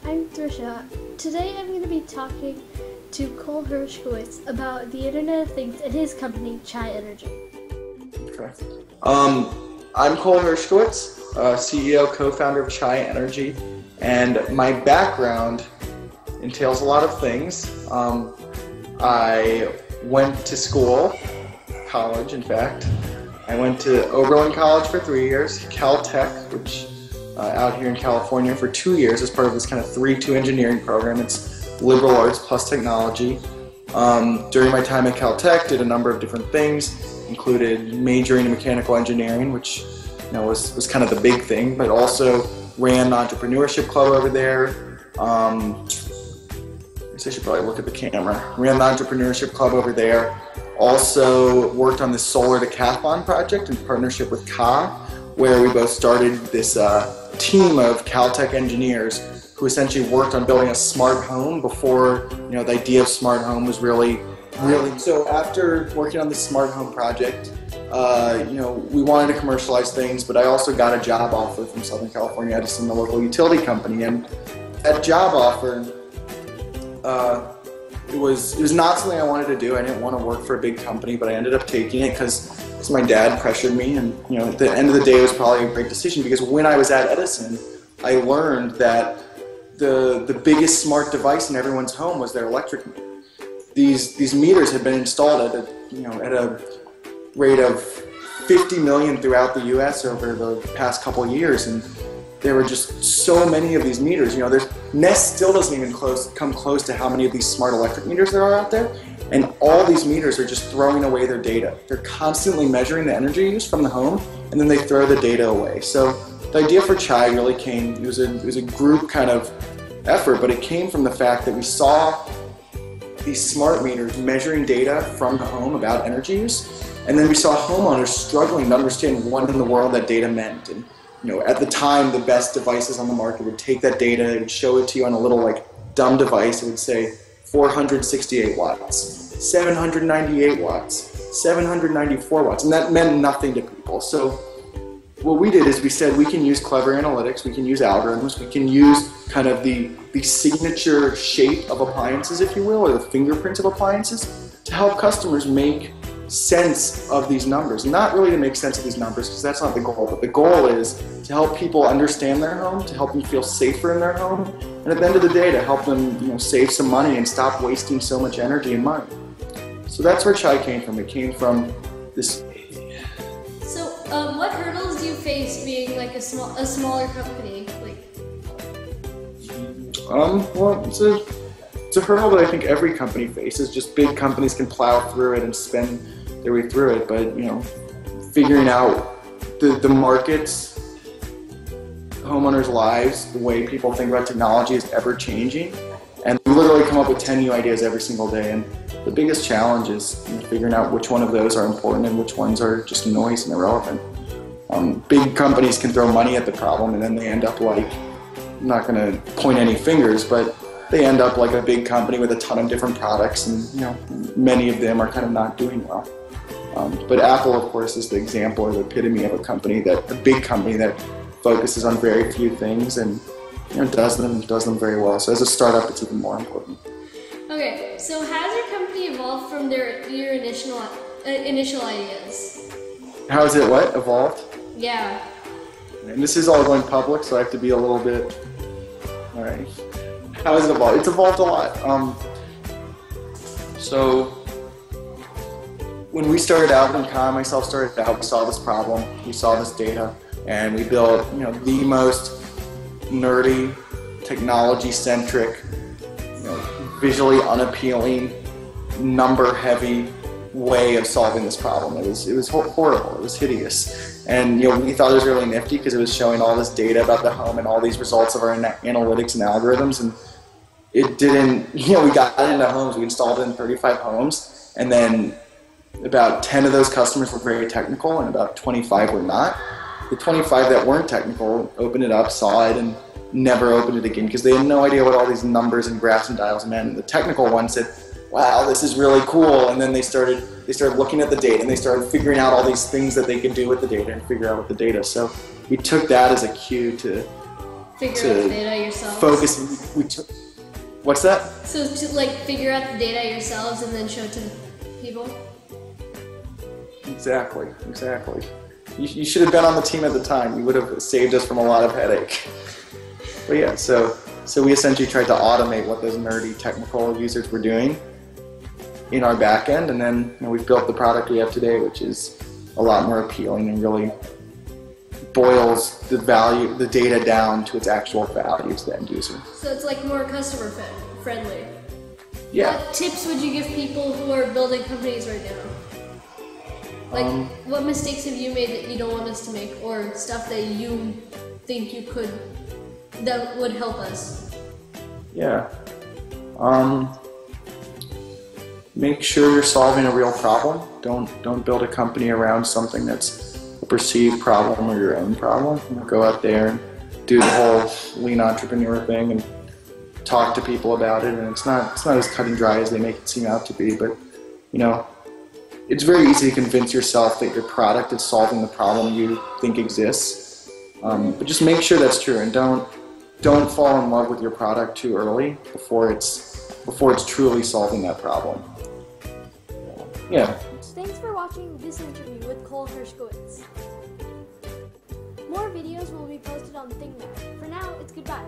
I'm Trisha. Today I'm going to be talking to Cole Hershkowitz about the Internet of Things and his company, Chai Energy. Okay. I'm Cole Hershkowitz, CEO, co-founder of Chai Energy, and my background entails a lot of things. I went to school, college in fact. I went to Oberlin College for 3 years, Caltech, which out here in California for 2 years as part of this kind of 3-2 engineering program. It's liberal arts plus technology. During my time at Caltech, did a number of different things, included majoring in mechanical engineering, which was kind of the big thing, but also ran the entrepreneurship club over there. I should probably look at the camera. Ran the entrepreneurship club over there. Also worked on this solar decathlon project in partnership with Ka, where we both started this team of Caltech engineers who essentially worked on building a smart home before the idea of smart home was really. So after working on this smart home project, we wanted to commercialize things, but I also got a job offer from Southern California Edison, the local utility company, and that job offer, it was not something I wanted to do. I didn't want to work for a big company, but I ended up taking it because my dad pressured me, and at the end of the day it was probably a great decision, because when I was at Edison, I learned that the biggest smart device in everyone's home was their electric meter. These meters had been installed at a rate of 50 million throughout the US over the past couple of years, and there were just so many of these meters. Nest still doesn't even come close to how many of these smart electric meters there are out there, and all these meters are just throwing away their data. They're constantly measuring the energy use from the home, and then they throw the data away. So the idea for Chai really came, it was a group kind of effort, but it came from the fact that we saw these smart meters measuring data from the home about energy use, and then we saw homeowners struggling to understand what in the world that data meant. And at the time, the best devices on the market would take that data and show it to you on a little dumb device. It would say 468 watts, 798 watts, 794 watts, and that meant nothing to people. So what we did is we said we can use clever analytics, we can use algorithms, we can use kind of the signature shape of appliances, if you will, or the fingerprints of appliances, to help customers make sense of these numbers. Not really to make sense of these numbers, because that's not the goal, but the goal is to help people understand their home, to help them feel safer in their home, and at the end of the day to help them save some money and stop wasting so much energy and money. So that's where Chai came from. It came from this. So what hurdles do you face being a smaller company? Well, it's a hurdle that I think every company faces. Just big companies can plow through it and spend their way through it, but figuring out the markets, homeowners' lives, the way people think about technology is ever changing, and we literally come up with 10 new ideas every single day. And the biggest challenge is figuring out which one of those are important and which ones are just noise and irrelevant. Big companies can throw money at the problem, and then they end up I'm not going to point any fingers, but they end up like a big company with a ton of different products, and many of them are kind of not doing well. But Apple, of course, is the example or the epitome of a big company that focuses on very few things and does them very well. So as a startup, it's even more important. Okay, so has your company evolved from your initial ideas? How has it evolved? Yeah. And this is all going public, so I have to be a little bit. All right. How has it evolved? It's evolved a lot. So when we started out, when Kyle and myself started out, we saw this problem, we saw this data, and we built the most nerdy, technology-centric, visually unappealing, number-heavy way of solving this problem. It was horrible. It was hideous. And we thought it was really nifty because it was showing all this data about the home and all these results of our analytics and algorithms. And it didn't, we got it into homes. We installed it in 35 homes, and then about 10 of those customers were very technical and about 25 were not. The 25 that weren't technical opened it up, saw it, and never opened it again because they had no idea what all these numbers and graphs and dials meant. And the technical ones said, wow, this is really cool. And then they started looking at the data, and they started figuring out all these things that they could do with the data and figure out with the data. So we took that as a cue to figure out the data yourselves. Focus. What's that? So to like figure out the data yourselves and then show it to the people? Exactly. You should have been on the team at the time. You would have saved us from a lot of headache. But yeah, so we essentially tried to automate what those nerdy technical users were doing in our back end, and then we've built the product we have today, which is a lot more appealing and really boils the data down to its actual value to the end user. So it's like more customer friendly. Yeah. What tips would you give people who are building companies right now? Like, what mistakes have you made that you don't want us to make, or stuff that you think you could, that would help us? Yeah. Make sure you're solving a real problem. Don't build a company around something that's a perceived problem or your own problem. Go out there and do the whole lean entrepreneur thing and talk to people about it. And it's not as cut and dry as they make it seem out to be. But it's very easy to convince yourself that your product is solving the problem you think exists. But just make sure that's true, and don't fall in love with your product too early before it's truly solving that problem. Yeah. Thanks for watching this interview with Cole Hershkowitz. More videos will be posted on ThinkNow. For now, it's goodbye.